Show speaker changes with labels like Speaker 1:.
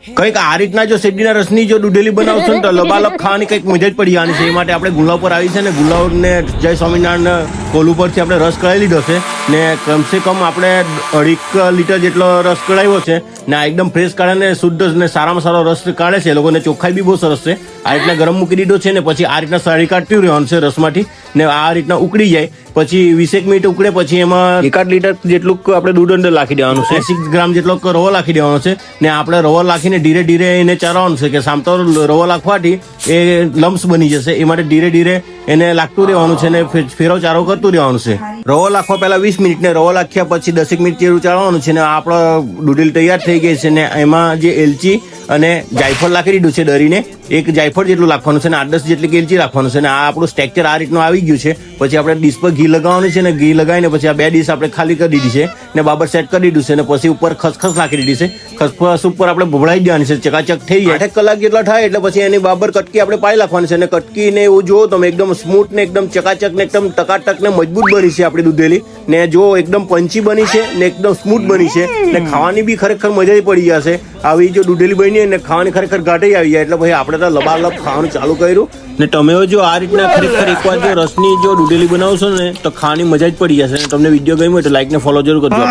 Speaker 1: કંઈક આ રીતના જો શેરડીના રસની જો દૂધેલી બનાવશો ને તો લબાલબ ખાવાની કંઈક મજા જ પડી જવાની છે. એ માટે આપણે ગુલાબ પર આવી છે ને ગુલાબને જય સ્વામિનારાયણ કોલ ઉપરથી આપણે રસ કઢાવી લીધો છે ને કમસે કમ આપણે 2.5 લીટર જેટલો રસ કઢાવ્યો છે ને આ એકદમ ફ્રેશ કાઢે ને શુદ્ધ ને સારામાં સારો રસ કાઢે છે. એ લોકોને ચોખ્ખાઈ બી બહુ સરસ છે. આ રીતના ગરમ મૂકી દીધો છે ને પછી આ રીતના સાળી કાઢતી રહેવાનું છે રસમાંથી ને આ રીતના ઉકળી જાય પછી 20 મિનિટ ઉકળે પછી એમાં 1.5 લીટર જેટલું આપણે દૂધ અંદર નાખી દેવાનું છે. 80 ગ્રામ જેટલો રવો નાખી દેવાનો છે ને આપણે રવો નાખીને ધીરે ધીરે એને ચારવાનું છે કે સામતો રવો નાખવાથી એ લમ્સ બની જશે. એ માટે ધીરે ધીરે એને લાગતું રહેવાનું છે ને ફેરો ચારો કરતું રહેવાનું છે. રવો નાખવા પહેલા 20 મિનિટ ને રવો નાખ્યા પછી 10 મિનિટ જેવું ચાળવાનું છે ને આપણો દૂધેલી તૈયાર થઈ ગઈ છે ને એમાં જે એલચી અને જાયફળ નાખી દીધું છે ડરીને એક જાયફળ જેટલું રાખવાનું છે ને 8-10 જેટલી એલચી રાખવાનું છે ને આ આપણું સ્ટ્રક્ચર આ રીતનું આવી ગયું છે. પછી આપણે ડીશ પર ઘી લગાવવાનું છે ને ઘી લગાવીને પછી આ 2 ડીશ આપણે ખાલી કરી દીધી છે ને બાબર સેટ કરી દીધું છે ને પછી ઉપર ખસખસ નાખી દીધી છે. ખસખસ ઉપર આપણે ભભળાઈ દેવાની છે. ચકાચક થઈ જાય 8 કલાક જેટલા થાય એટલે પછી એની બાબર કટકી આપણે પાઈ નાખવાની છે ને કટકીને એવું જો તમે એકદમ સ્મૂથ ને એકદમ ચકાચક ને એકદમ ટકાટક ને મજબૂત બની છે આપણી દૂધેલી ને જો એકદમ પંચી બની છે ને એકદમ સ્મૂથ બની છે ને ખાવાની બી ખરેખર મજા જ પડી જશે. આવી જો દૂધેલી બની ને ખાવાની ખરેખર ઘાટી આવી જાય એટલે પછી આપણે તો લબાલબ ખાવાનું ચાલુ કર્યું ને તમે જો આ રીતના ખરેખર એકવાર જો રસની જો દૂધેલી બનાવશો ને તો ખાવાની મજા જ પડી જશે. તમને વિડીયો ગમ્યો હોય તો લાઈક ને ફોલો જરૂર કરજો.